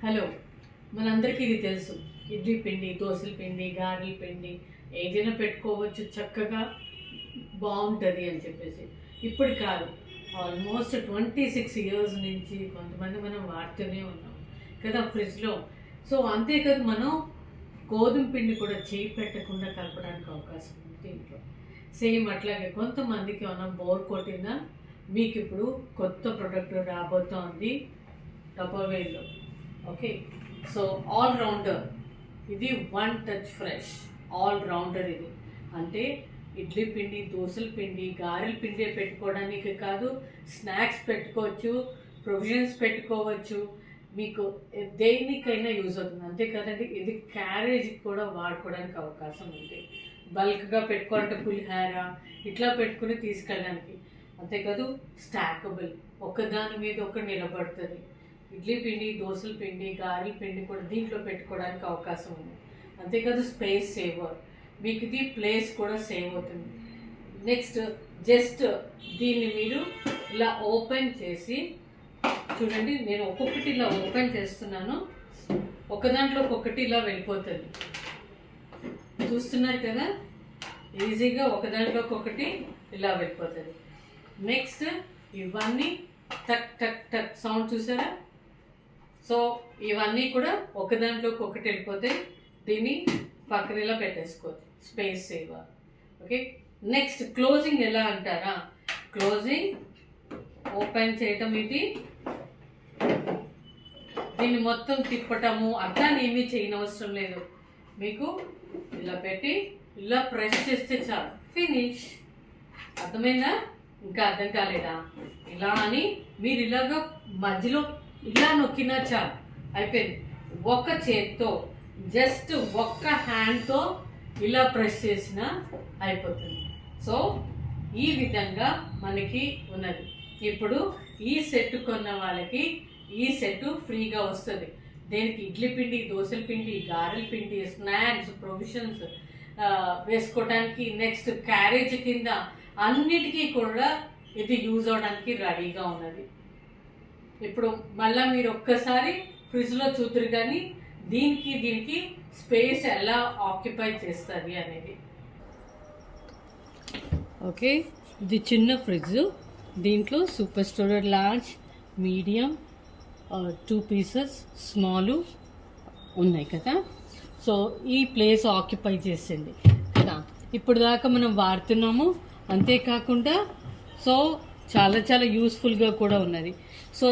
Hello, మనందరికీ ఇది తెలుసు. ఇడ్లీ పిండి, దోశల పిండి, గారెల పిండి ఏదైనా పెట్టుకోవచ్చు, చక్కగా బాగుంటుంది అని చెప్పేసి. ఇప్పుడు కాదు, ఆల్మోస్ట్ 26 ఇయర్స్ నుంచి కొంతమంది మనం వాడుతూనే ఉన్నాం కదా ఫ్రిడ్జ్లో. సో అంతేకాదు, మనం గోధుమ పిండి కూడా చేయి పెట్టకుండా కలపడానికి అవకాశం ఉంది దీంట్లో. సేమ్ అట్లాగే కొంతమందికి ఏమైనా బోర్ కొట్టిందా, మీకు ఇప్పుడు కొత్త ప్రొడక్ట్ రాబోతోంది టపర్వేర్లో. ఓకే, సో ఆల్ రౌండర్ ఇది, one touch fresh all rounder ఇది. అంటే ఇడ్లీ పిండి, దోశల పిండి, గారెల పిండి పెట్టుకోవడానికి కాదు, స్నాక్స్ పెట్టుకోవచ్చు, ప్రొవిజన్స్ పెట్టుకోవచ్చు, మీకు దేనికైనా యూజ్ అవుతుంది. అంతే కదండి, ఇది క్యారేజ్కి కూడా వాడుకోవడానికి అవకాశం ఉంది. బల్క్గా పెట్టుకోవాలంటే పులిహార ఇట్లా పెట్టుకుని తీసుకెళ్ళడానికి. అంతేకాదు, స్టాకబుల్, ఒకదాని మీద ఒకటి నిలబడుతుంది. ఇడ్లీ పిండి, దోశల పిండి, గారెల పిండి కూడా దీంట్లో పెట్టుకోవడానికి అవకాశం ఉంది. అంతేకాదు, స్పేస్ సేవర్, మీకు ఇది ప్లేస్ కూడా సేవ్ అవుతుంది. నెక్స్ట్, జస్ట్ దీన్ని మీరు ఇలా ఓపెన్ చేసి చూడండి. నేను ఒక్కొక్కటి ఇలా ఓపెన్ చేస్తున్నాను, ఒక దాంట్లో ఒక్కొక్కటి ఇలా వెళ్ళిపోతుంది. చూస్తున్నారు కదా, ఈజీగా ఒక దాంట్లో ఒక్కొక్కటి ఇలా వెళ్ళిపోతుంది. నెక్స్ట్, ఇవన్నీ టక్ టక్ టక్ సౌండ్ చూసారా? సో ఇవన్నీ కూడా ఒక దాంట్లోకి ఒకటి వెళ్ళిపోతే దీన్ని పక్కన ఇలా పెట్టేసుకోవచ్చు, space saver. Okay, next closing ఎలా అంటారా? క్లోజింగ్, ఓపెన్ చేయటం, ఇది దీన్ని మొత్తం తిప్పటము అట్లా ఏమీ చేయనవసరం లేదు. మీకు ఇలా పెట్టి ఇలా ప్రెస్ చేస్తే చాలు, ఫినిష్. అర్థమైందా? ఇంకా అర్థం కాలేదా? ఇలా అని మీరు ఇలాగా మధ్యలో ఇలా నొక్కినా చాలు, అయిపోయింది. ఒక్క చేత్తో, జస్ట్ ఒక్క హ్యాండ్తో ఇలా ప్రెస్ చేసినా అయిపోతుంది. సో ఈ విధంగా మనకి ఉన్నది. ఇప్పుడు ఈ సెట్ కొన్న వాళ్ళకి ఈ సెట్ ఫ్రీగా వస్తుంది. దేనికి? ఇడ్లీ పిండి, దోశల పిండి, గారెల పిండి, స్నాక్స్, ప్రొవిజన్స్ వేసుకోవడానికి, నెక్స్ట్ క్యారేజ్ కింద అన్నిటికీ కూడా ఇది యూజ్ అవడానికి రెడీగా ఉన్నది. ఇప్పుడు మళ్ళీ మీరు ఒక్కసారి ఫ్రిడ్జ్లో చూద్దరు కానీ దీనికి స్పేస్ ఎలా ఆక్యుపై చేస్తుంది అనేది. ఓకే, ఇది చిన్న ఫ్రిడ్జ్. దీంట్లో super storage large, medium, 2 pieces small ఉన్నాయి కదా. సో ఈ ప్లేస్ ఆక్యుపై చేసింది కదా, ఇప్పుడు దాకా మనం వాడుతున్నాము. అంతేకాకుండా సో చాలా చాలా యూస్ఫుల్గా కూడా ఉన్నది. సో